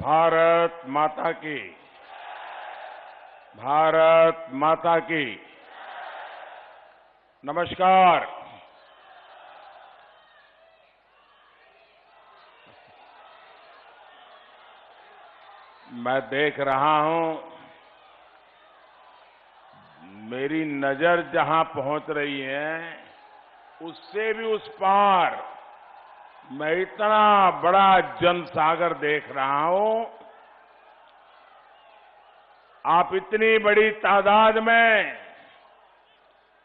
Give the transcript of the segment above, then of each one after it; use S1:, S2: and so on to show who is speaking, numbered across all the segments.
S1: भारत माता की, भारत माता की। नमस्कार। मैं देख रहा हूं, मेरी नजर जहां पहुंच रही है उससे भी उस पार मैं इतना बड़ा जनसागर देख रहा हूं। आप इतनी बड़ी तादाद में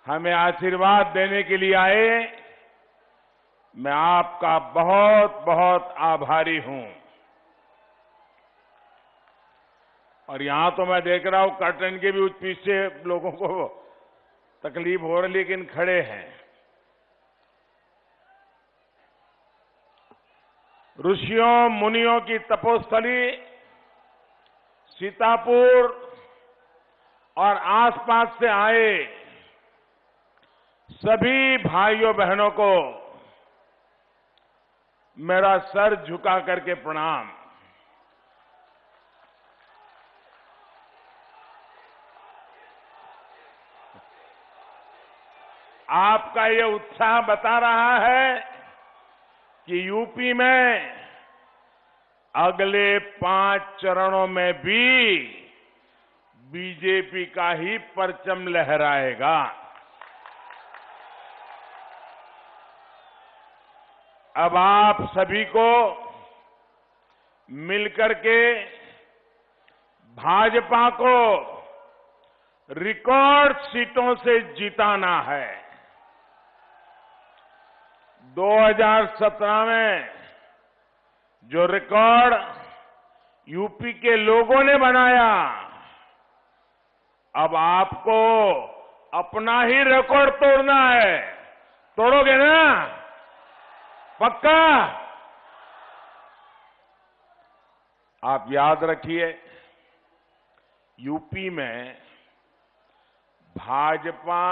S1: हमें आशीर्वाद देने के लिए आए, मैं आपका बहुत बहुत आभारी हूं। और यहां तो मैं देख रहा हूं कर्टन के भी पीछे लोगों को तकलीफ हो रही, लेकिन खड़े हैं। ऋषियों मुनियों की तपोस्थली सीतापुर और आसपास से आए सभी भाइयों बहनों को मेरा सर झुका करके प्रणाम। आपका ये उत्साह बता रहा है कि यूपी में अगले 5 चरणों में भी बीजेपी का ही परचम लहराएगा। अब आप सभी को मिलकर के भाजपा को रिकॉर्ड सीटों से जिताना है। 2017 में जो रिकॉर्ड यूपी के लोगों ने बनाया, अब आपको अपना ही रिकॉर्ड तोड़ना है। तोड़ोगे ना? पक्का? आप याद रखिए, यूपी में भाजपा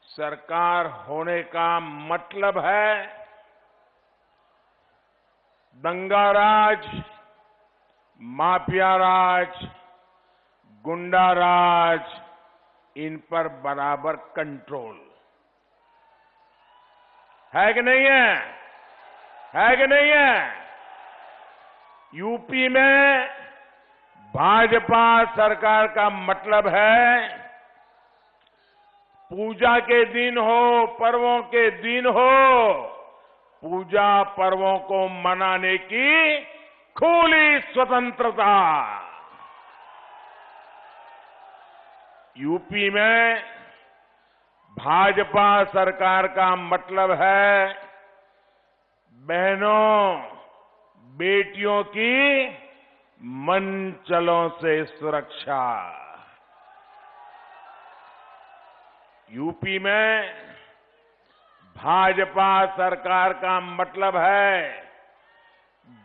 S1: सरकार होने का मतलब है दंगा राज, माफिया राज, गुंडा राज, इन पर बराबर कंट्रोल है कि नहीं है? है कि नहीं है? यूपी में भाजपा सरकार का मतलब है पूजा के दिन हो, पर्वों के दिन हो, पूजा पर्वों को मनाने की खुली स्वतंत्रता। यूपी में भाजपा सरकार का मतलब है बहनों बेटियों की मनचलों से सुरक्षा। यूपी में भाजपा सरकार का मतलब है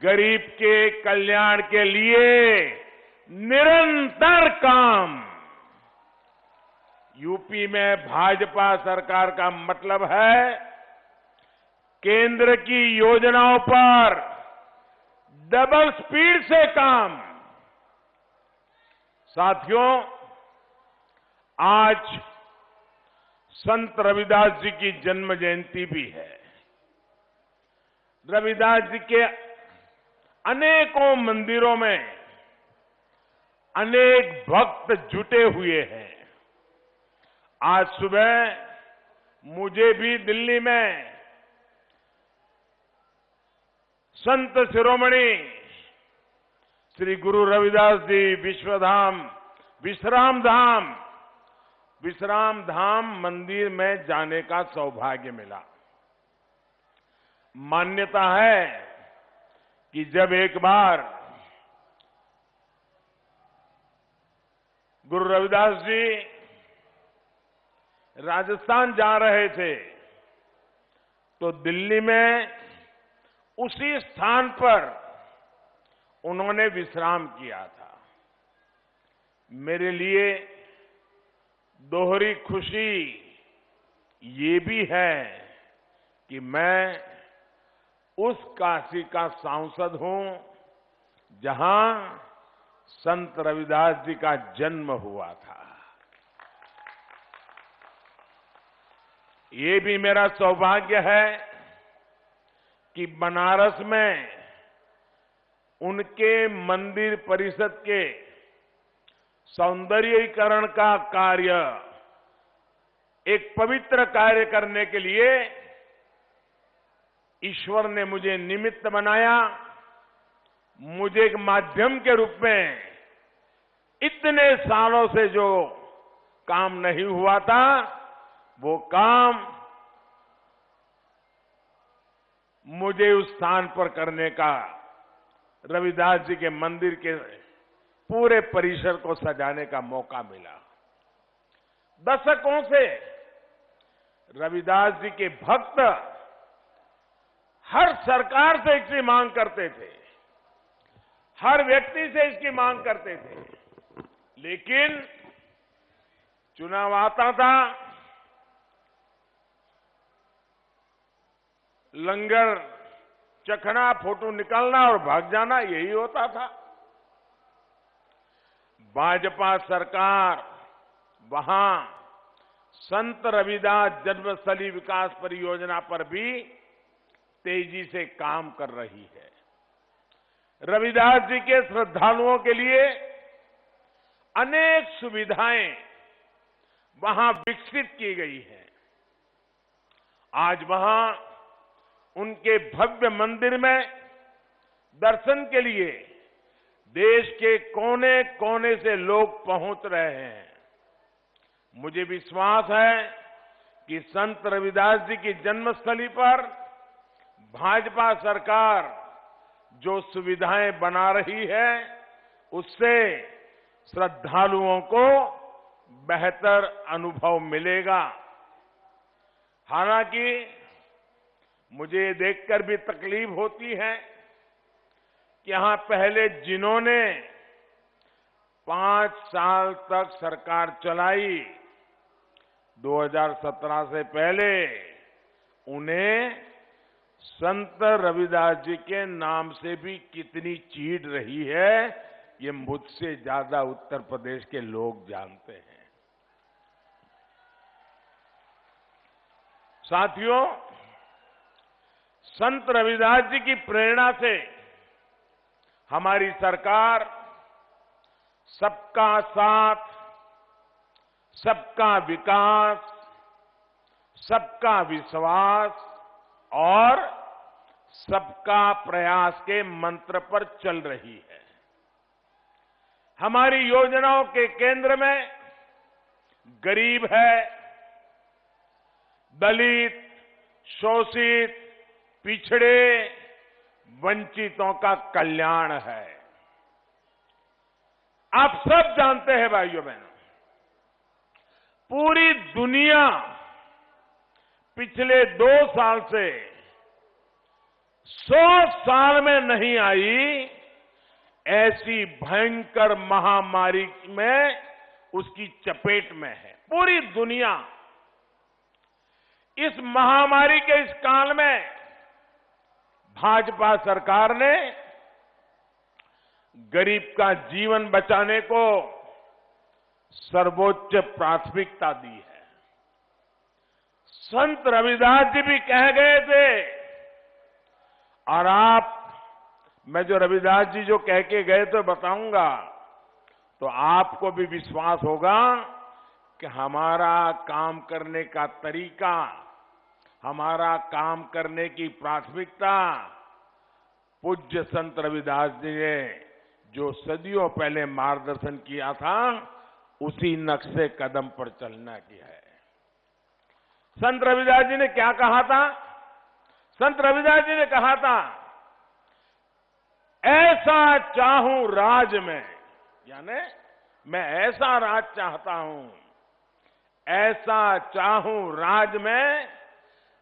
S1: गरीब के कल्याण के लिए निरंतर काम। यूपी में भाजपा सरकार का मतलब है केंद्र की योजनाओं पर डबल स्पीड से काम। साथियों, आज संत रविदास जी की जन्म जयंती भी है। रविदास जी के अनेकों मंदिरों में अनेक भक्त जुटे हुए हैं। आज सुबह मुझे भी दिल्ली में संत शिरोमणि श्री गुरु रविदास जी विश्राम धाम मंदिर में जाने का सौभाग्य मिला। मान्यता है कि जब एक बार गुरु रविदास जी राजस्थान जा रहे थे तो दिल्ली में उसी स्थान पर उन्होंने विश्राम किया था। मेरे लिए दोहरी खुशी ये भी है कि मैं उस काशी का सांसद हूं जहां संत रविदास जी का जन्म हुआ था। ये भी मेरा सौभाग्य है कि बनारस में उनके मंदिर परिसर के सौंदर्यीकरण का कार्य, एक पवित्र कार्य करने के लिए ईश्वर ने मुझे निमित्त बनाया। मुझे एक माध्यम के रूप में इतने सालों से जो काम नहीं हुआ था, वो काम मुझे उस स्थान पर करने का, रविदास जी के मंदिर के पूरे परिसर को सजाने का मौका मिला। दशकों से रविदास जी के भक्त हर सरकार से इसकी मांग करते थे, हर व्यक्ति से इसकी मांग करते थे, लेकिन चुनाव आता था, लंगर चखना, फोटो निकालना और भाग जाना, यही होता था। भाजपा सरकार वहां संत रविदास जन्मस्थली विकास परियोजना पर भी तेजी से काम कर रही है। रविदास जी के श्रद्धालुओं के लिए अनेक सुविधाएं वहां विकसित की गई है। आज वहां उनके भव्य मंदिर में दर्शन के लिए देश के कोने कोने से लोग पहुंच रहे हैं। मुझे विश्वास है कि संत रविदास जी की जन्मस्थली पर भाजपा सरकार जो सुविधाएं बना रही है, उससे श्रद्धालुओं को बेहतर अनुभव मिलेगा। हालांकि मुझे देखकर भी तकलीफ होती है कि यहां पहले जिन्होंने 5 साल तक सरकार चलाई, 2017 से पहले, उन्हें संत रविदास जी के नाम से भी कितनी चीड़ रही है, ये मुझसे ज्यादा उत्तर प्रदेश के लोग जानते हैं। साथियों, संत रविदास जी की प्रेरणा से हमारी सरकार सबका साथ, सबका विकास, सबका विश्वास और सबका प्रयास के मंत्र पर चल रही है। हमारी योजनाओं के केंद्र में गरीब है, दलित, शोषित, पिछड़े, वंचितों का कल्याण है। आप सब जानते हैं भाइयों बहनों, पूरी दुनिया पिछले 2 साल से 100 साल में नहीं आई ऐसी भयंकर महामारी में उसकी चपेट में है पूरी दुनिया। इस महामारी के इस काल में भाजपा सरकार ने गरीब का जीवन बचाने को सर्वोच्च प्राथमिकता दी है। संत रविदास जी भी कह गए थे, और मैं जो रविदास जी जो कह के गए तो बताऊंगा, तो आपको भी विश्वास होगा कि हमारा काम करने का तरीका, हमारा काम करने की प्राथमिकता पूज्य संत रविदास जी ने जो सदियों पहले मार्गदर्शन किया था, उसी नक्शे कदम पर चलना की है। संत रविदास जी ने क्या कहा था? संत रविदास जी ने कहा था, ऐसा चाहूं राज में, यानी मैं ऐसा राज चाहता हूं, ऐसा चाहूं राज में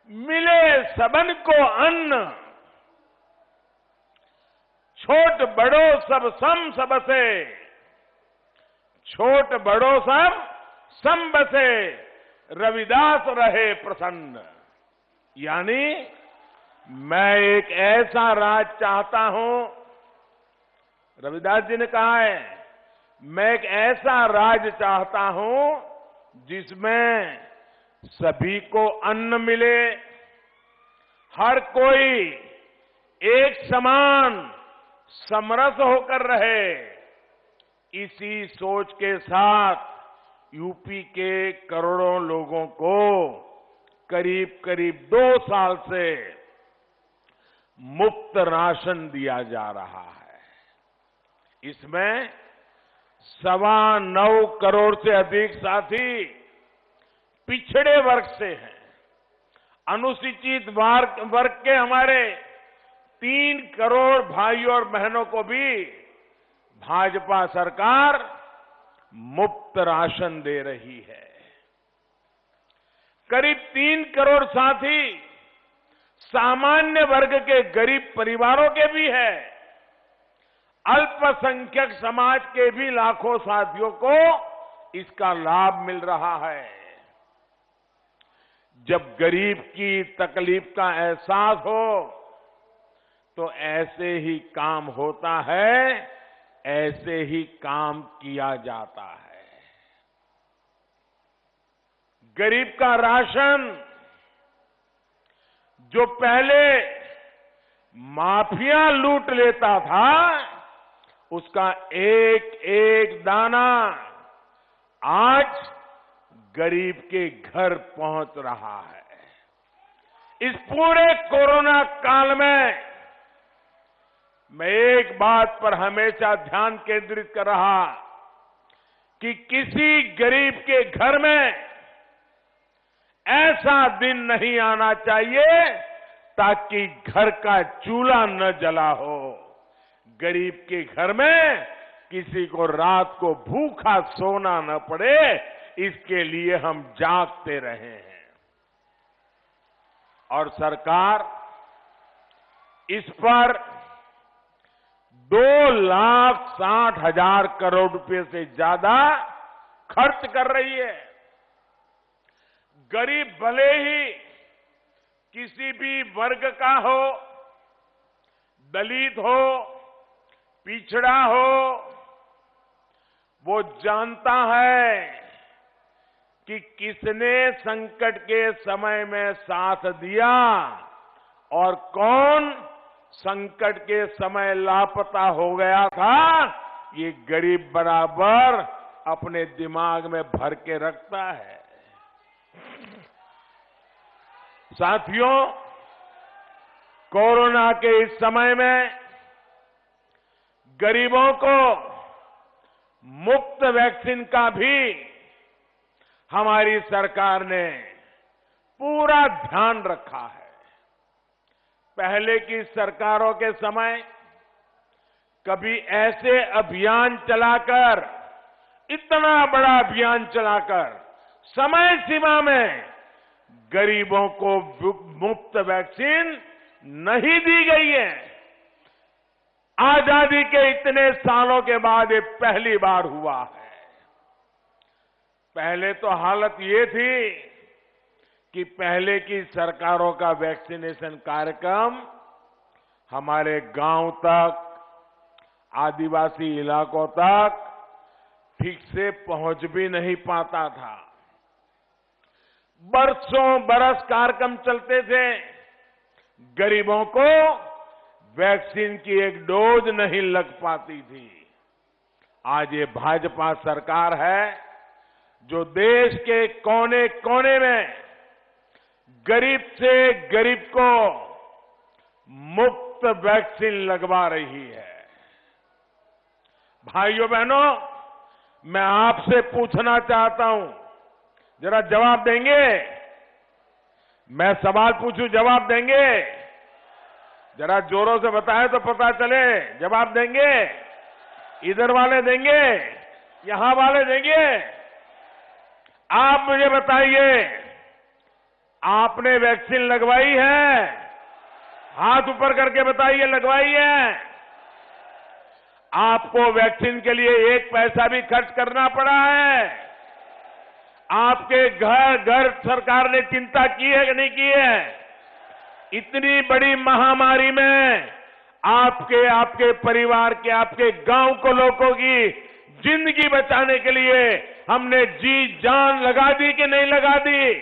S1: मिले सबन को अन्न, छोट बड़ो सब सम सबसे, छोट बड़ो सब सम बसे, रविदास रहे प्रसन्न। यानी मैं एक ऐसा राज चाहता हूं रविदास जी ने कहा है, मैं एक ऐसा राज्य चाहता हूं जिसमें सभी को अन्न मिले, हर कोई एक समान समरस होकर रहे। इसी सोच के साथ यूपी के करोड़ों लोगों को करीब करीब 2 साल से मुफ्त राशन दिया जा रहा है। इसमें 9.25 करोड़ से अधिक साथी पिछड़े वर्ग से हैं। अनुसूचित वर्ग के हमारे 3 करोड़ भाइयों और बहनों को भी भाजपा सरकार मुफ्त राशन दे रही है। करीब 3 करोड़ साथी सामान्य वर्ग के गरीब परिवारों के भी है। अल्पसंख्यक समाज के भी लाखों साथियों को इसका लाभ मिल रहा है। जब गरीब की तकलीफ का एहसास हो तो ऐसे ही काम होता है, ऐसे ही काम किया जाता है। गरीब का राशन जो पहले माफिया लूट लेता था, उसका एक एक दाना आज गरीब के घर पहुंच रहा है। इस पूरे कोरोना काल में मैं एक बात पर हमेशा ध्यान केंद्रित कर रहा कि किसी गरीब के घर में ऐसा दिन नहीं आना चाहिए ताकि घर का चूल्हा न जला हो। गरीब के घर में किसी को रात को भूखा सोना न पड़े, इसके लिए हम जागते रहे हैं। और सरकार इस पर 2,60,000 करोड़ रुपए से ज्यादा खर्च कर रही है। गरीब भले ही किसी भी वर्ग का हो, दलित हो, पिछड़ा हो, वो जानता है कि किसने संकट के समय में साथ दिया और कौन संकट के समय लापता हो गया था। ये गरीब बराबर अपने दिमाग में भर के रखता है। साथियों, कोरोना के इस समय में गरीबों को मुफ्त वैक्सीन का भी हमारी सरकार ने पूरा ध्यान रखा है। पहले की सरकारों के समय कभी ऐसे अभियान चलाकर, इतना बड़ा अभियान चलाकर समय सीमा में गरीबों को मुफ्त वैक्सीन नहीं दी गई है। आजादी के इतने सालों के बाद ये पहली बार हुआ है। पहले तो हालत ये थी कि पहले की सरकारों का वैक्सीनेशन कार्यक्रम हमारे गांव तक, आदिवासी इलाकों तक ठीक से पहुंच भी नहीं पाता था। बरसों बरस कार्यक्रम चलते थे, गरीबों को वैक्सीन की एक डोज नहीं लग पाती थी। आज ये भाजपा सरकार है जो देश के कोने कोने में गरीब से गरीब को मुफ्त वैक्सीन लगवा रही है। भाइयों बहनों, मैं आपसे पूछना चाहता हूं, जरा जवाब देंगे? मैं सवाल पूछूं, जवाब देंगे? जरा जोरों से बताएं तो पता चले। जवाब देंगे? इधर वाले देंगे, यहां वाले देंगे? आप मुझे बताइए, आपने वैक्सीन लगवाई है? हाथ ऊपर करके बताइए, लगवाई है? आपको वैक्सीन के लिए एक पैसा भी खर्च करना पड़ा है? आपके घर घर सरकार ने चिंता की है कि नहीं की है? इतनी बड़ी महामारी में आपके आपके परिवार के आपके गांव को लोगों की जिंदगी बचाने के लिए हमने जी जान लगा दी कि नहीं लगा दी?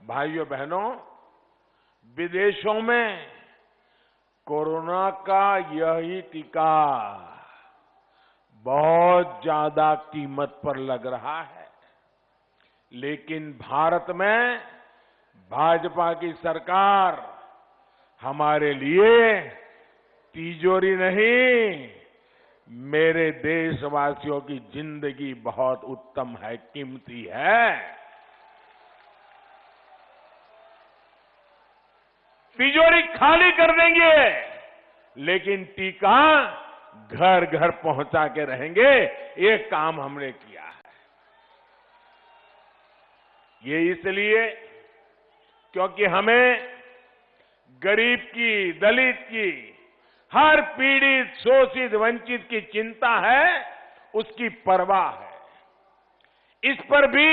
S1: भाइयों बहनों, विदेशों में कोरोना का यही टीका बहुत ज्यादा कीमत पर लग रहा है, लेकिन भारत में भाजपा की सरकार हमारे लिए तिजोरी नहीं, मेरे देशवासियों की जिंदगी बहुत उत्तम है, कीमती है। तिजोरी खाली कर देंगे, लेकिन टीका घर घर पहुंचा के रहेंगे। ये काम हमने किया है। ये इसलिए क्योंकि हमें गरीब की, दलित की, हर पीड़ित, शोषित, वंचित की चिंता है, उसकी परवाह है। इस पर भी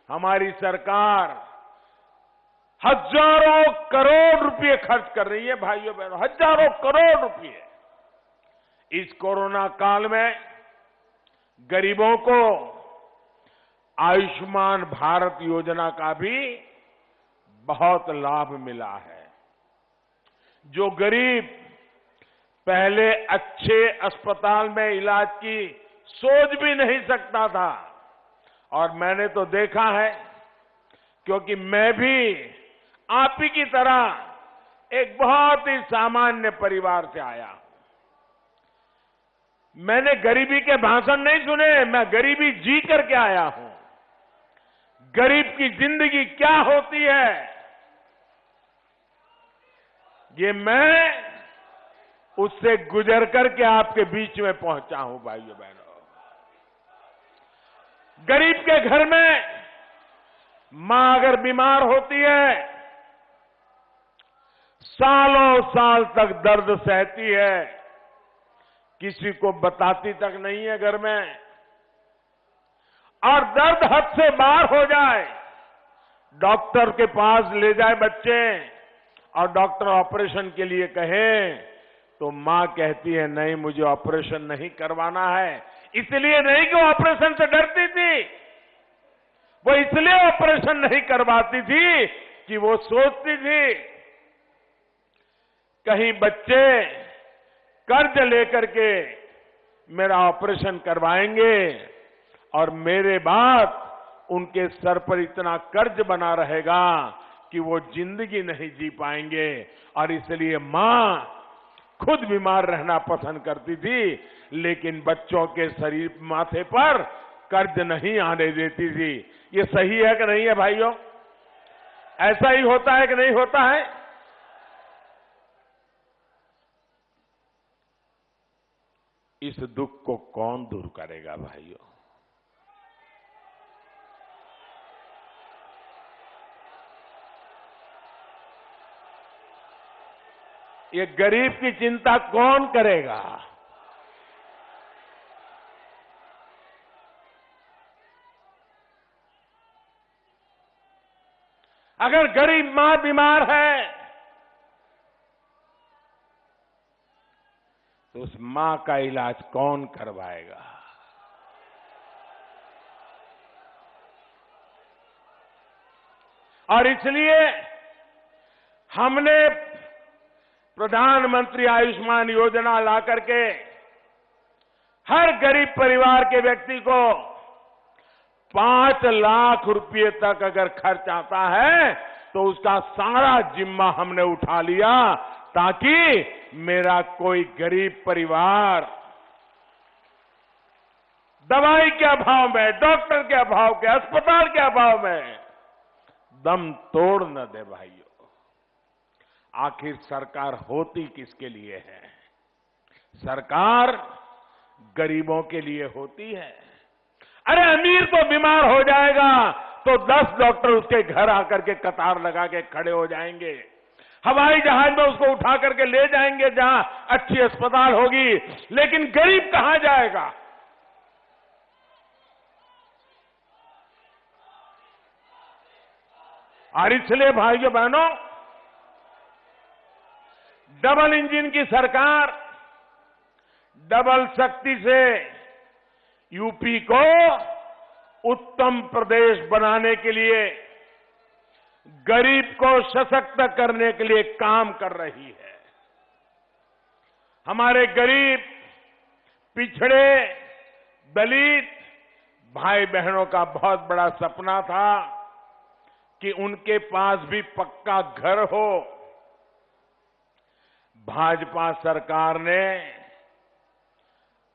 S1: हमारी सरकार हजारों करोड़ रुपए खर्च कर रही है। भाइयों बहनों, हजारों करोड़ रुपए इस कोरोना काल में गरीबों को आयुष्मान भारत योजना का भी बहुत लाभ मिला है। जो गरीब पहले अच्छे अस्पताल में इलाज की सोच भी नहीं सकता था, और मैंने तो देखा है क्योंकि मैं भी आप ही की तरह एक बहुत ही सामान्य परिवार से आया हूं। मैंने गरीबी के भाषण नहीं सुने, मैं गरीबी जी करके आया हूं। गरीब की जिंदगी क्या होती है, ये मैं उससे गुजर करके आपके बीच में पहुंचा हूं। भाइयों बहनों, गरीब के घर में मां अगर बीमार होती है, सालों साल तक दर्द सहती है, किसी को बताती तक नहीं है घर में, और दर्द हद से बाहर हो जाए, डॉक्टर के पास ले जाए बच्चे और डॉक्टर ऑपरेशन के लिए कहे, तो मां कहती है नहीं, मुझे ऑपरेशन नहीं करवाना है। इसलिए नहीं कि वो ऑपरेशन से डरती थी, वो इसलिए ऑपरेशन नहीं करवाती थी कि वो सोचती थी कहीं बच्चे कर्ज लेकर के मेरा ऑपरेशन करवाएंगे और मेरे बाद उनके सर पर इतना कर्ज बना रहेगा कि वो जिंदगी नहीं जी पाएंगे। और इसलिए मां खुद बीमार रहना पसंद करती थी, लेकिन बच्चों के शरीर माथे पर कर्ज नहीं आने देती थी। ये सही है कि नहीं है भाइयों? ऐसा ही होता है कि नहीं होता है? इस दुख को कौन दूर करेगा भाइयों? ये गरीब की चिंता कौन करेगा? अगर गरीब मां बीमार है तो उस मां का इलाज कौन करवाएगा? और इसलिए हमने प्रधानमंत्री आयुष्मान योजना ला करके हर गरीब परिवार के व्यक्ति को 5 लाख रुपए तक अगर खर्च आता है तो उसका सारा जिम्मा हमने उठा लिया, ताकि मेरा कोई गरीब परिवार दवाई के अभाव में, डॉक्टर के अभाव के, अस्पताल के अभाव में दम तोड़ न दे। भाइयों, आखिर सरकार होती किसके लिए है? सरकार गरीबों के लिए होती है। अरे अमीर तो बीमार हो जाएगा तो 10 डॉक्टर उसके घर आकर के कतार लगा के खड़े हो जाएंगे, हवाई जहाज में उसको उठा करके ले जाएंगे जहां अच्छी अस्पताल होगी, लेकिन गरीब कहां जाएगा? और इसलिए भाइयों बहनों, डबल इंजन की सरकार डबल शक्ति से यूपी को उत्तम प्रदेश बनाने के लिए, गरीब को सशक्त करने के लिए काम कर रही है। हमारे गरीब, पिछड़े, दलित भाई बहनों का बहुत बड़ा सपना था कि उनके पास भी पक्का घर हो। भाजपा सरकार ने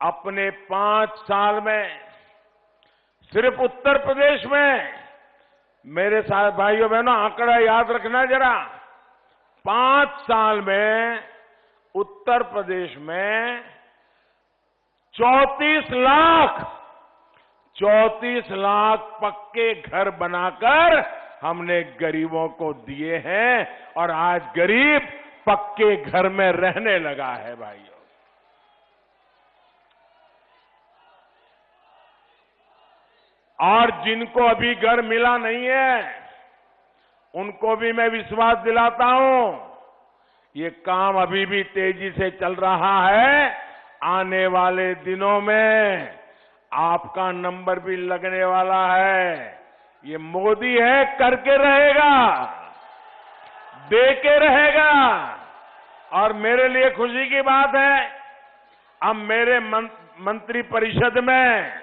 S1: अपने 5 साल में सिर्फ उत्तर प्रदेश में, मेरे साथ भाइयों बहनों आंकड़ा याद रखना जरा, 5 साल में उत्तर प्रदेश में 34 लाख पक्के घर बनाकर हमने गरीबों को दिए हैं और आज गरीब पक्के घर में रहने लगा है भाइयों। और जिनको अभी घर मिला नहीं है, उनको भी मैं विश्वास दिलाता हूं, ये काम अभी भी तेजी से चल रहा है। आने वाले दिनों में आपका नंबर भी लगने वाला है। ये मोदी है, करके रहेगा, दे के रहेगा। और मेरे लिए खुशी की बात है, अब मेरे मंत्री परिषद में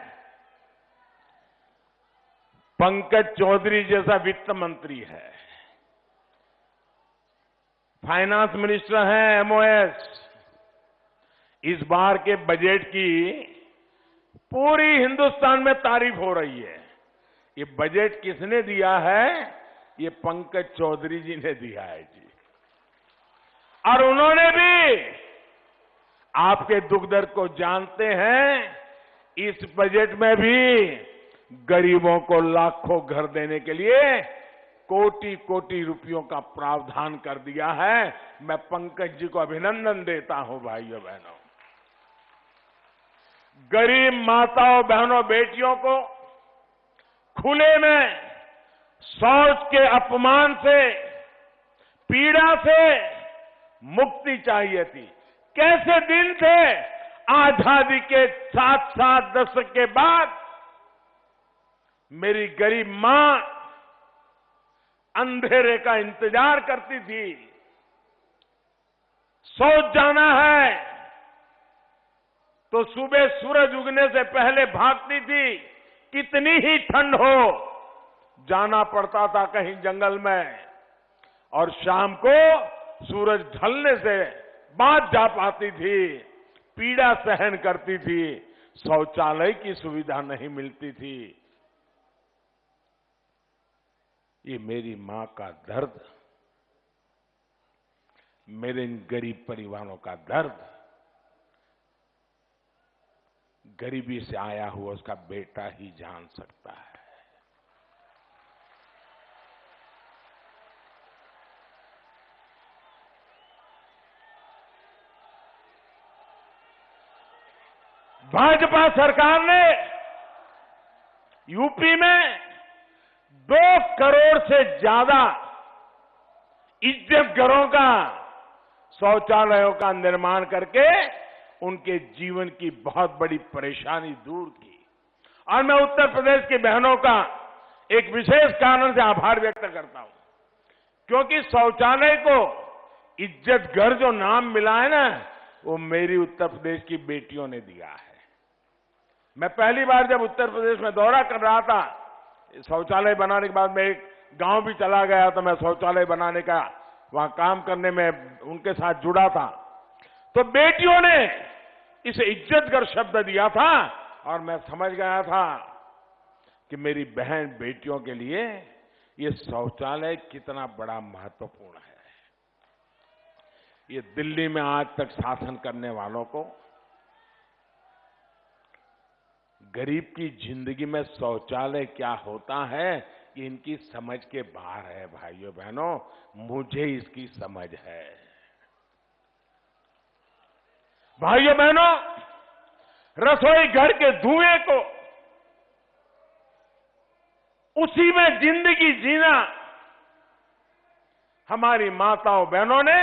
S1: पंकज चौधरी जैसा वित्त मंत्री है, फाइनेंस मिनिस्टर हैं, एमओएस। इस बार के बजट की पूरी हिंदुस्तान में तारीफ हो रही है। ये बजट किसने दिया है? ये पंकज चौधरी जी ने दिया है जी। और उन्होंने भी, आपके दुख दर्द को जानते हैं, इस बजट में भी गरीबों को लाखों घर देने के लिए कोटि कोटि रुपयों का प्रावधान कर दिया है। मैं पंकज जी को अभिनंदन देता हूं भाइयों बहनों। गरीब माताओं बहनों बेटियों को खुले में शौच के अपमान से, पीड़ा से मुक्ति चाहिए थी। कैसे दिन थे आजादी के 7 दशक के बाद। मेरी गरीब मां अंधेरे का इंतजार करती थी, शौच जाना है तो सुबह सूरज उगने से पहले भागती थी, कितनी ही ठंड हो जाना पड़ता था कहीं जंगल में, और शाम को सूरज ढलने से बाद जा पाती थी, पीड़ा सहन करती थी, शौचालय की सुविधा नहीं मिलती थी। ये मेरी मां का दर्द, मेरे इन गरीब परिवारों का दर्द, गरीबी से आया हुआ उसका बेटा ही जान सकता है। भाजपा सरकार ने यूपी में 2 करोड़ से ज्यादा इज्जत घरों का, शौचालयों का निर्माण करके उनके जीवन की बहुत बड़ी परेशानी दूर की। और मैं उत्तर प्रदेश की बहनों का एक विशेष कारण से आभार व्यक्त करता हूं, क्योंकि शौचालय को इज्जत घर जो नाम मिला है ना, वो मेरी उत्तर प्रदेश की बेटियों ने दिया है। मैं पहली बार जब उत्तर प्रदेश में दौरा कर रहा था, शौचालय बनाने के बाद मैं एक गांव भी चला गया, तो मैं शौचालय बनाने का वहां काम करने में उनके साथ जुड़ा था। तो बेटियों ने इसे इज्जतघर शब्द दिया था और मैं समझ गया था कि मेरी बहन बेटियों के लिए ये शौचालय कितना बड़ा महत्वपूर्ण है। ये दिल्ली में आज तक शासन करने वालों को गरीब की जिंदगी में शौचालय क्या होता है, ये इनकी समझ के बाहर है भाइयों बहनों। मुझे इसकी समझ है। भाइयों बहनों, रसोई घर के धुएं को, उसी में जिंदगी जीना हमारी माताओं बहनों ने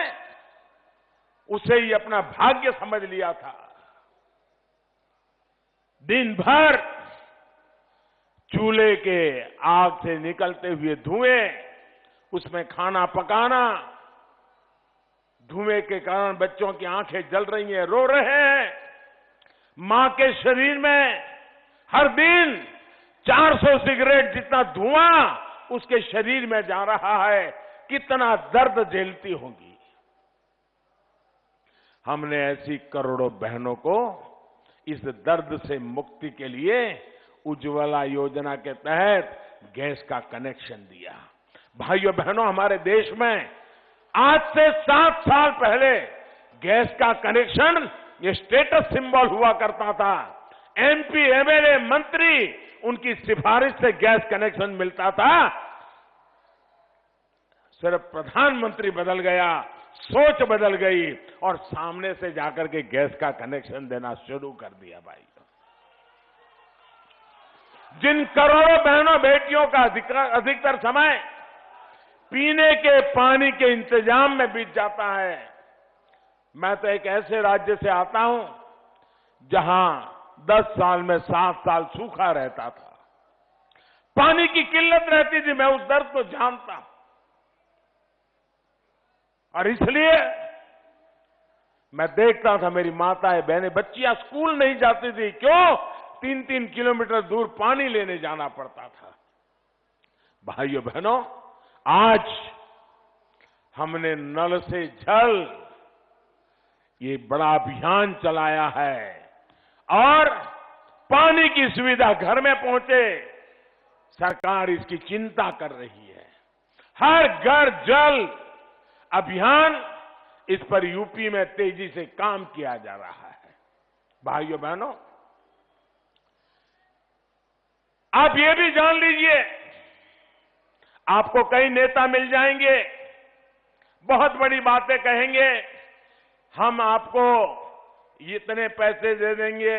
S1: उसे ही अपना भाग्य समझ लिया था। दिन भर चूल्हे के आग से निकलते हुए धुएं, उसमें खाना पकाना, धुएं के कारण बच्चों की आंखें जल रही हैं, रो रहे हैं। मां के शरीर में हर दिन 400 सिगरेट जितना धुआं उसके शरीर में जा रहा है, कितना दर्द झेलती होंगी। हमने ऐसी करोड़ों बहनों को इस दर्द से मुक्ति के लिए उज्ज्वला योजना के तहत गैस का कनेक्शन दिया। भाइयों बहनों, हमारे देश में आज से 7 साल पहले गैस का कनेक्शन ये स्टेटस सिंबल हुआ करता था। एमपी, एमएलए, मंत्री, उनकी सिफारिश से गैस कनेक्शन मिलता था। सिर्फ प्रधानमंत्री बदल गया, सोच बदल गई और सामने से जाकर के गैस का कनेक्शन देना शुरू कर दिया। भाई, जिन करोड़ों बहनों बेटियों का अधिकतर समय पीने के पानी के इंतजाम में बीत जाता है। मैं तो एक ऐसे राज्य से आता हूं जहां 10 साल में 7 साल सूखा रहता था, पानी की किल्लत रहती थी। मैं उस दर्द को जानता हूं और इसलिए मैं देखता था मेरी माताएं बहनें, बच्चियां स्कूल नहीं जाती थी। क्यों? 3-3 किलोमीटर दूर पानी लेने जाना पड़ता था। भाइयों बहनों, आज हमने नल से जल ये बड़ा अभियान चलाया है और पानी की सुविधा घर में पहुंचे, सरकार इसकी चिंता कर रही है। हर घर जल अभियान, इस पर यूपी में तेजी से काम किया जा रहा है। भाइयों बहनों, आप ये भी जान लीजिए, आपको कई नेता मिल जाएंगे, बहुत बड़ी बातें कहेंगे, हम आपको इतने पैसे दे देंगे।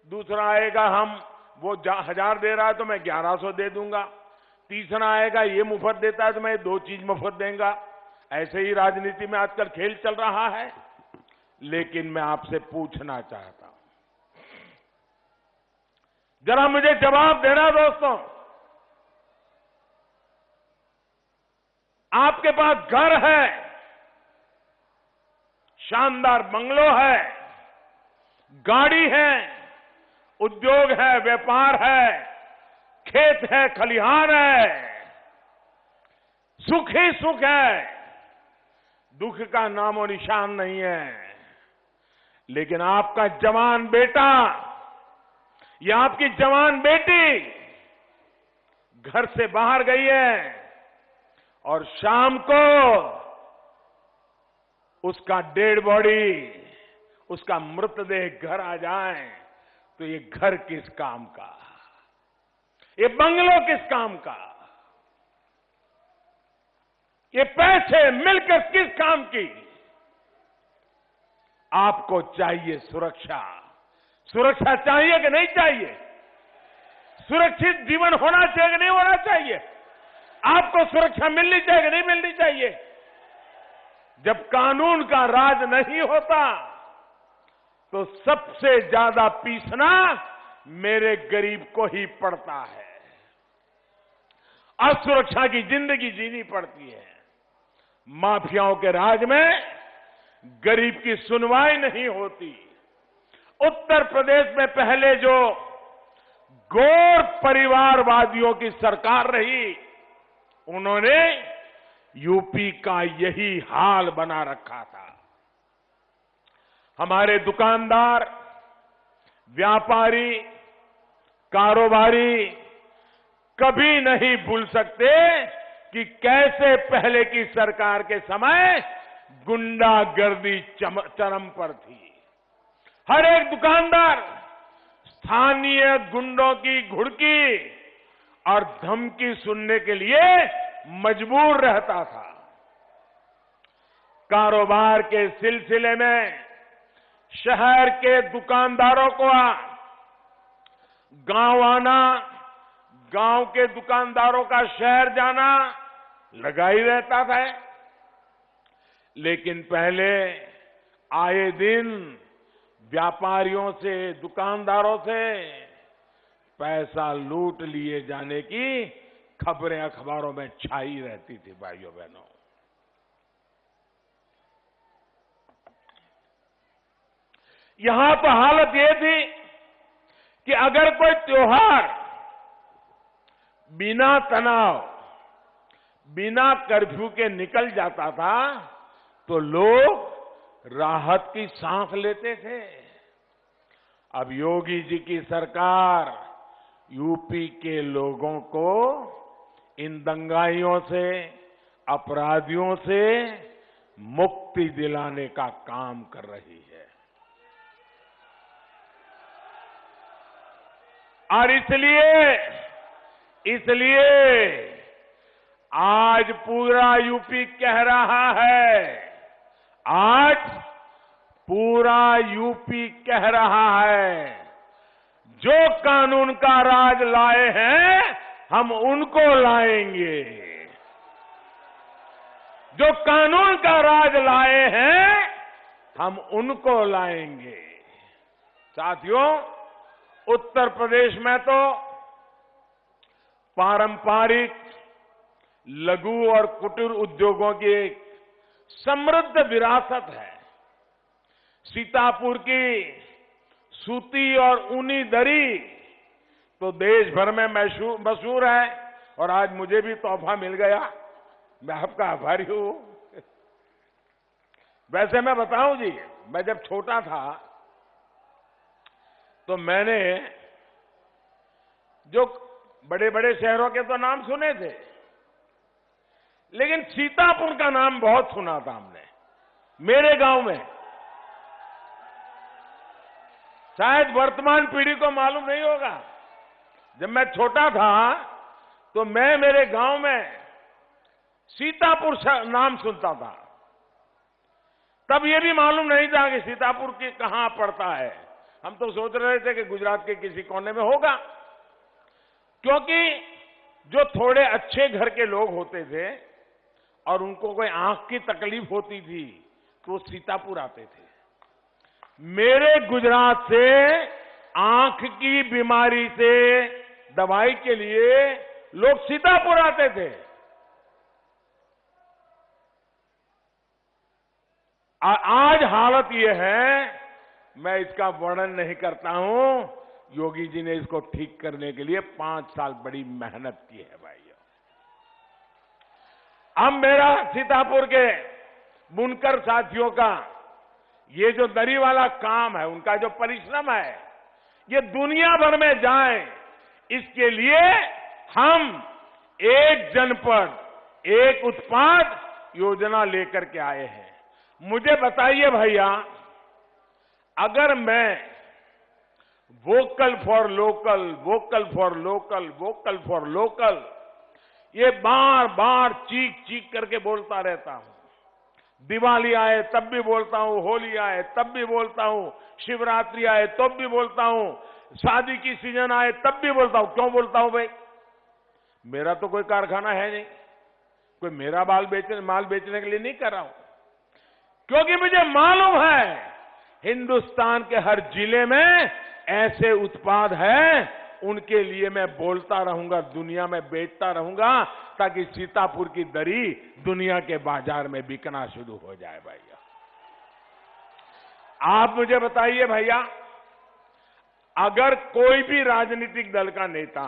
S1: दूसरा आएगा, हम वो 1000 दे रहा है तो मैं 1100 दे दूंगा। तीसरा आएगा, ये मुफ्त देता है तो मैं 2 चीज मुफ्त देंगे। ऐसे ही राजनीति में आजकल खेल चल रहा है। लेकिन मैं आपसे पूछना चाहता हूं, जरा मुझे जवाब देना दोस्तों, आपके पास घर है, शानदार बंगलो है, गाड़ी है, उद्योग है, व्यापार है, खेत है, खलिहान है, सुख ही सुख है, दुख का नामो निशान नहीं है। लेकिन आपका जवान बेटा या आपकी जवान बेटी घर से बाहर गई है और शाम को उसका डेड बॉडी, उसका मृतदेह घर आ जाए तो ये घर किस काम का, ये बंगलो किस काम का, ये पैसे मिलकर किस काम की? आपको चाहिए सुरक्षा। सुरक्षा चाहिए कि नहीं चाहिए? सुरक्षित जीवन होना चाहिए कि नहीं होना चाहिए? आपको सुरक्षा मिलनी चाहिए कि नहीं मिलनी चाहिए? जब कानून का राज नहीं होता तो सबसे ज्यादा पीसना मेरे गरीब को ही पड़ता है। असुरक्षा की जिंदगी जीनी पड़ती है। माफियाओं के राज में गरीब की सुनवाई नहीं होती। उत्तर प्रदेश में पहले जो गौर परिवारवादियों की सरकार रही, उन्होंने यूपी का यही हाल बना रखा था। हमारे दुकानदार, व्यापारी, कारोबारी कभी नहीं भूल सकते कि कैसे पहले की सरकार के समय गुंडागर्दी चरम पर थी। हर एक दुकानदार स्थानीय गुंडों की घुड़की और धमकी सुनने के लिए मजबूर रहता था। कारोबार के सिलसिले में शहर के दुकानदारों को गांव आना, गांव के दुकानदारों का शहर जाना लगा ही रहता था। लेकिन पहले आए दिन व्यापारियों से, दुकानदारों से पैसा लूट लिए जाने की खबरें अखबारों में छाई रहती थी भाइयों बहनों। यहां तो हालत ये थी कि अगर कोई त्योहार बिना तनाव, बिना कर्फ्यू के निकल जाता था तो लोग राहत की सांस लेते थे। अब योगी जी की सरकार यूपी के लोगों को इन दंगाइयों से, अपराधियों से मुक्ति दिलाने का काम कर रही है। और इसलिए आज पूरा यूपी कह रहा है, आज पूरा यूपी कह रहा है, जो कानून का राज लाए हैं हम उनको लाएंगे। जो कानून का राज लाए हैं हम उनको लाएंगे। साथियों, उत्तर प्रदेश में तो पारंपरिक लघु और कुटीर उद्योगों की एक समृद्ध विरासत है। सीतापुर की सूती और ऊनी दरी तो देश भर में मशहूर है और आज मुझे भी तोहफा मिल गया, मैं आपका आभारी हूं। वैसे मैं बताऊं जी, मैं जब छोटा था तो मैंने जो बड़े बड़े शहरों के तो नाम सुने थे, लेकिन सीतापुर का नाम बहुत सुना था हमने मेरे गांव में। शायद वर्तमान पीढ़ी को मालूम नहीं होगा। जब मैं छोटा था तो मैं मेरे गांव में सीतापुर नाम सुनता था। तब यह भी मालूम नहीं था कि सीतापुर की कहां पड़ता है। हम तो सोच रहे थे कि गुजरात के किसी कोने में होगा, क्योंकि जो थोड़े अच्छे घर के लोग होते थे और उनको कोई आंख की तकलीफ होती थी तो वो सीतापुर आते थे। मेरे गुजरात से आंख की बीमारी से दवाई के लिए लोग सीतापुर आते थे। आज हालत यह है, मैं इसका वर्णन नहीं करता हूं। योगी जी ने इसको ठीक करने के लिए 5 साल बड़ी मेहनत की है भाइयों। अब मेरा सीतापुर के बुनकर साथियों का ये जो दरी वाला काम है, उनका जो परिश्रम है, ये दुनिया भर में जाए, इसके लिए हम एक जनपद एक उत्पाद योजना लेकर के आए हैं। मुझे बताइए भैया, अगर मैं vocal for local, vocal for local, vocal for local ये बार बार चीख चीख करके बोलता रहता हूं, दिवाली आए तब भी बोलता हूं, होली आए तब भी बोलता हूं, शिवरात्रि आए तब भी बोलता हूं, शादी की सीजन आए तब भी बोलता हूं। क्यों बोलता हूं भाई? मेरा तो कोई कारखाना है नहीं, कोई मेरा माल बेचने के लिए नहीं कर रहा हूं, क्योंकि मुझे मालूम है हिंदुस्तान के हर जिले में ऐसे उत्पाद हैं, उनके लिए मैं बोलता रहूंगा, दुनिया में बेचता रहूंगा, ताकि सीतापुर की दरी दुनिया के बाजार में बिकना शुरू हो जाए भैया। आप मुझे बताइए भैया, अगर कोई भी राजनीतिक दल का नेता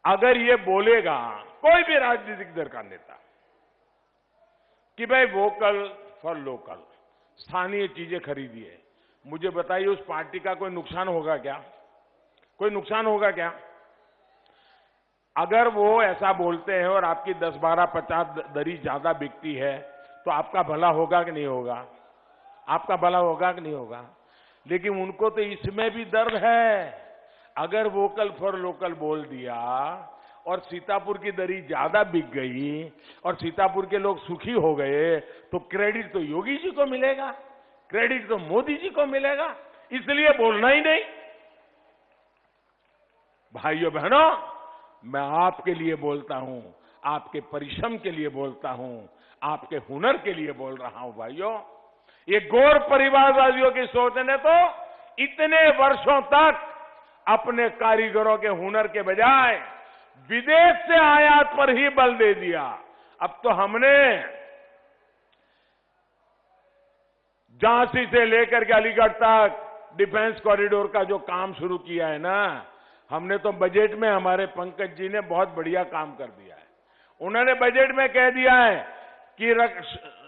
S1: अगर ये बोलेगा, कोई भी राजनीतिक दल का नेता, कि भाई वोकल फॉर लोकल, स्थानीय चीजें खरीदिए, मुझे बताइए उस पार्टी का कोई नुकसान होगा क्या? कोई नुकसान होगा क्या? अगर वो ऐसा बोलते हैं और आपकी 10, 12, 50 दरी ज्यादा बिकती है तो आपका भला होगा कि नहीं होगा? आपका भला होगा कि नहीं होगा? लेकिन उनको तो इसमें भी दर्द है। अगर वोकल फॉर लोकल बोल दिया और सीतापुर की दरी ज्यादा बिक गई और सीतापुर के लोग सुखी हो गए तो क्रेडिट तो योगी जी को मिलेगा, क्रेडिट तो मोदी जी को मिलेगा, इसलिए बोलना ही नहीं। भाइयों बहनों, मैं आपके लिए बोलता हूं, आपके परिश्रम के लिए बोलता हूं, आपके हुनर के लिए बोल रहा हूं भाइयों। ये गौर परिवारवादियों की सोच ने तो इतने वर्षों तक अपने कारीगरों के हुनर के बजाय विदेश से आयात पर ही बल दे दिया। अब तो हमने झांसी से लेकर के अलीगढ़ तक डिफेंस कॉरिडोर का जो काम शुरू किया है ना, हमने तो बजट में, हमारे पंकज जी ने बहुत बढ़िया काम कर दिया है। उन्होंने बजट में कह दिया है कि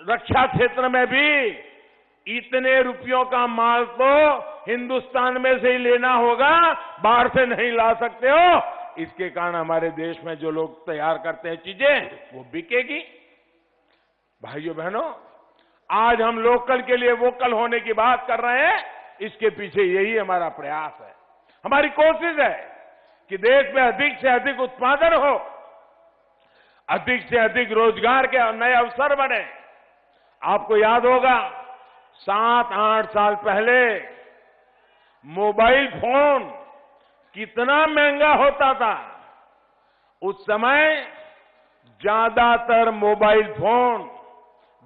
S1: रक्षा क्षेत्र में भी इतने रुपयों का माल तो हिंदुस्तान में से ही लेना होगा, बाहर से नहीं ला सकते हो। इसके कारण हमारे देश में जो लोग तैयार करते हैं चीजें, वो बिकेगी। भाइयों बहनों, आज हम लोकल के लिए वोकल होने की बात कर रहे हैं, इसके पीछे यही हमारा प्रयास है। हमारी कोशिश है कि देश में अधिक से अधिक उत्पादन हो, अधिक से अधिक रोजगार के नए अवसर बने। आपको याद होगा 7-8 साल पहले मोबाइल फोन कितना महंगा होता था। उस समय ज्यादातर मोबाइल फोन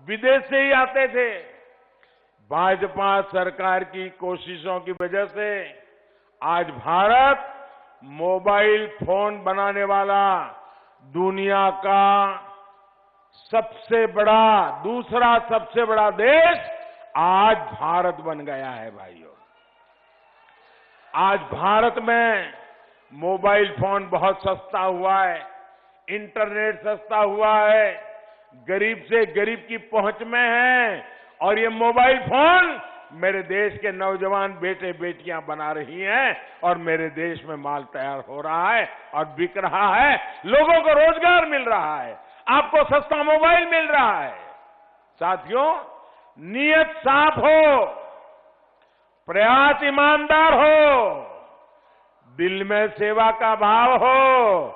S1: विदेश से ही आते थे। भाजपा सरकार की कोशिशों की वजह से आज भारत मोबाइल फोन बनाने वाला दुनिया का दूसरा सबसे बड़ा देश आज भारत बन गया है। भाइयों, आज भारत में मोबाइल फोन बहुत सस्ता हुआ है, इंटरनेट सस्ता हुआ है, गरीब से गरीब की पहुंच में है। और ये मोबाइल फोन मेरे देश के नौजवान बेटे बेटियां बना रही हैं और मेरे देश में माल तैयार हो रहा है और बिक रहा है। लोगों को रोजगार मिल रहा है, आपको सस्ता मोबाइल मिल रहा है। साथियों, नीयत साफ हो, प्रयास ईमानदार हो, दिल में सेवा का भाव हो,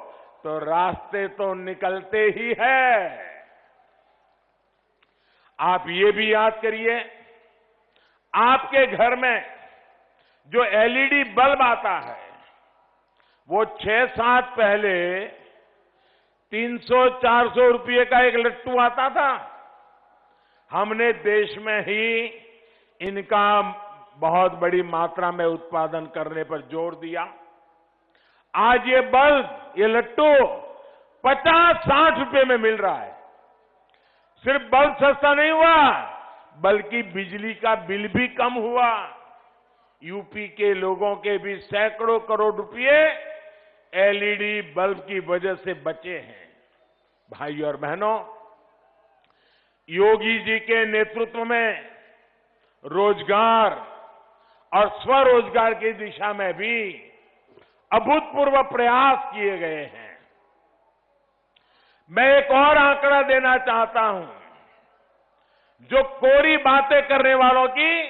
S1: तो रास्ते तो निकलते ही है। आप ये भी याद करिए, आपके घर में जो एलईडी बल्ब आता है, वो 6-7 पहले 300-400 रुपये का एक लट्टू आता था। हमने देश में ही इनका बहुत बड़ी मात्रा में उत्पादन करने पर जोर दिया। आज ये बल्ब, ये लट्टू 50-60 रुपये में मिल रहा है। सिर्फ बल्ब सस्ता नहीं हुआ, बल्कि बिजली का बिल भी कम हुआ। यूपी के लोगों के भी सैकड़ों करोड़ रुपए एलईडी बल्ब की वजह से बचे हैं। भाइयों और बहनों, योगी जी के नेतृत्व में रोजगार और स्वरोजगार की दिशा में भी अभूतपूर्व प्रयास किए गए हैं। मैं एक और आंकड़ा देना चाहता हूं, जो कोरी बातें करने वालों की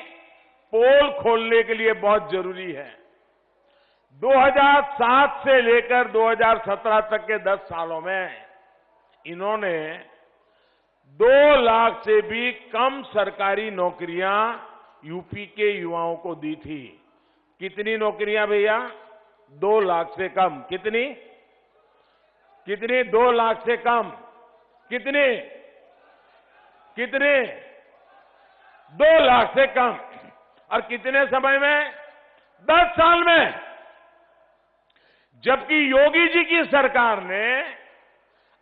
S1: पोल खोलने के लिए बहुत जरूरी है। 2007 से लेकर 2017 तक के 10 सालों में इन्होंने 2 लाख से भी कम सरकारी नौकरियां यूपी के युवाओं को दी थी। कितनी नौकरियां भैया? 2 लाख से कम। कितनी? 2 लाख से कम। कितने? 2 लाख से कम। और कितने समय में? 10 साल में। जबकि योगी जी की सरकार ने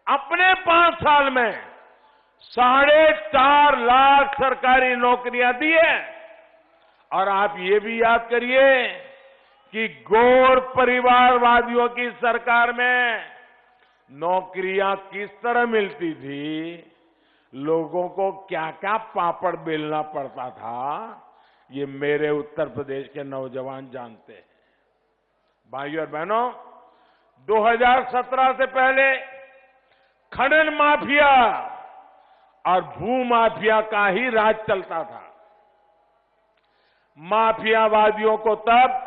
S1: अपने 5 साल में 4.5 लाख सरकारी नौकरियां दी है। और आप ये भी याद करिए कि गौर परिवारवादियों की सरकार में नौकरियां किस तरह मिलती थी, लोगों को क्या क्या पापड़ बेलना पड़ता था, ये मेरे उत्तर प्रदेश के नौजवान जानते हैं। भाइयों और बहनों, 2017 से पहले खनन माफिया और भू माफिया का ही राज चलता था। माफियावादियों को तब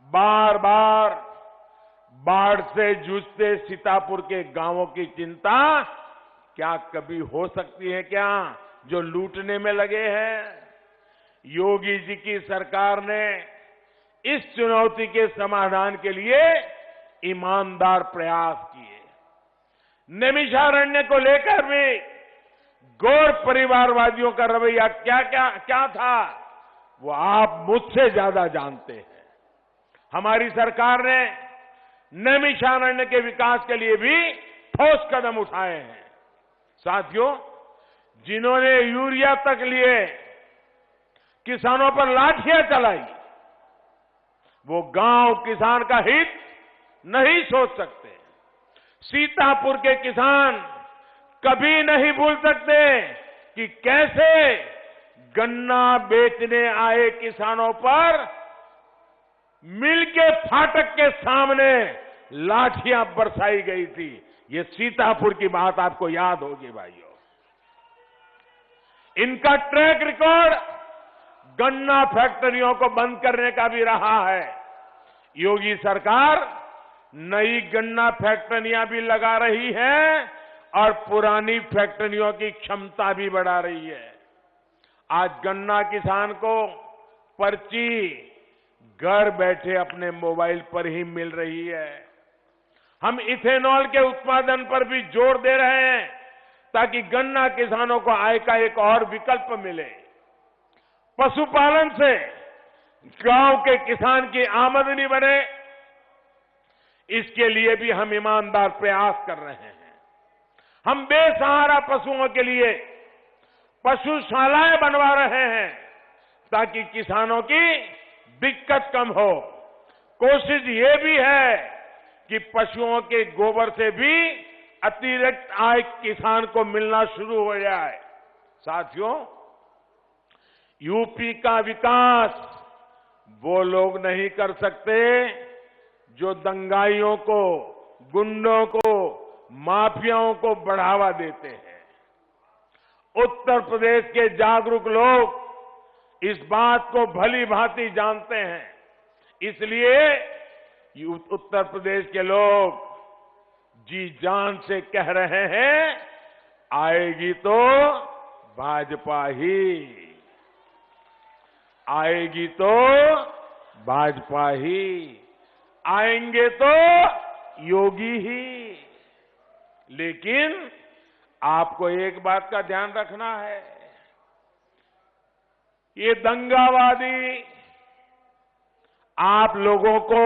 S1: बार बार बाढ़ से जूझते सीतापुर के गांवों की चिंता क्या कभी हो सकती है क्या, जो लूटने में लगे हैं? योगी जी की सरकार ने इस चुनौती के समाधान के लिए ईमानदार प्रयास किए। नैमिषारण्य को लेकर भी गौर परिवारवादियों का रवैया क्या क्या क्या था वो आप मुझसे ज्यादा जानते हैं। हमारी सरकार ने नैमिषारण्य के विकास के लिए भी ठोस कदम उठाए हैं। साथियों, जिन्होंने यूरिया तक लिए किसानों पर लाठियां चलाई, वो गांव किसान का हित नहीं सोच सकते। सीतापुर के किसान कभी नहीं भूल सकते कि कैसे गन्ना बेचने आए किसानों पर मिल के फाटक के सामने लाठियां बरसाई गई थी। ये सीतापुर की बात आपको याद होगी भाइयों। इनका ट्रैक रिकॉर्ड गन्ना फैक्ट्रियों को बंद करने का भी रहा है। योगी सरकार नई गन्ना फैक्ट्रियां भी लगा रही है और पुरानी फैक्ट्रियों की क्षमता भी बढ़ा रही है। आज गन्ना किसान को पर्ची घर बैठे अपने मोबाइल पर ही मिल रही है। हम इथेनॉल के उत्पादन पर भी जोर दे रहे हैं ताकि गन्ना किसानों को आय का एक और विकल्प मिले। पशुपालन से गांव के किसान की आमदनी बढ़े, इसके लिए भी हम ईमानदार प्रयास कर रहे हैं। हम बेसहारा पशुओं के लिए पशुशालाएं बनवा रहे हैं ताकि किसानों की दिक्कत कम हो। कोशिश ये भी है कि पशुओं के गोबर से भी अतिरिक्त आय किसान को मिलना शुरू हो जाए। साथियों, यूपी का विकास वो लोग नहीं कर सकते जो दंगाइयों को, गुंडों को, माफियाओं को बढ़ावा देते हैं। उत्तर प्रदेश के जागरूक लोग इस बात को भली भांति जानते हैं। इसलिए उत्तर प्रदेश के लोग जी जान से कह रहे हैं, आएगी तो भाजपा ही, आएगी तो भाजपा ही, आएंगे तो योगी ही। लेकिन आपको एक बात का ध्यान रखना है, ये दंगावादी आप लोगों को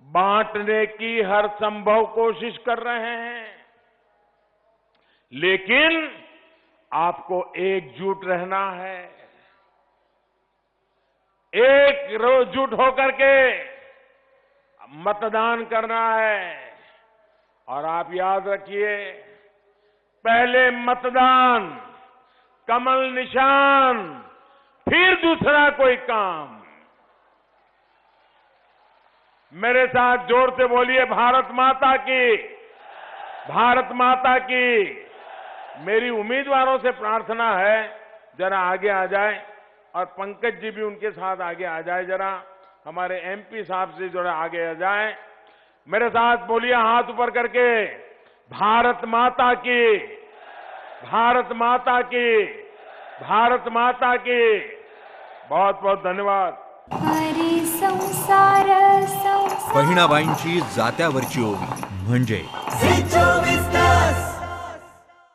S1: बांटने की हर संभव कोशिश कर रहे हैं, लेकिन आपको एकजुट रहना है। एकजुट होकर के मतदान करना है। और आप याद रखिए, पहले मतदान, कमल निशान, फिर दूसरा कोई काम। मेरे साथ जोर से बोलिए, भारत माता की, भारत माता की। मेरी उम्मीदवारों से प्रार्थना है जरा आगे आ जाए और पंकज जी भी उनके साथ आगे आ जाए। जरा हमारे एमपी साहब से जरा आगे आ जाए। मेरे साथ बोलिए हाथ ऊपर करके, भारत माता की, भारत माता की, भारत माता की। बहुत बहुत धन्यवाद।
S2: बहिणाबाईंची जात्यावरची ओवी म्हणजे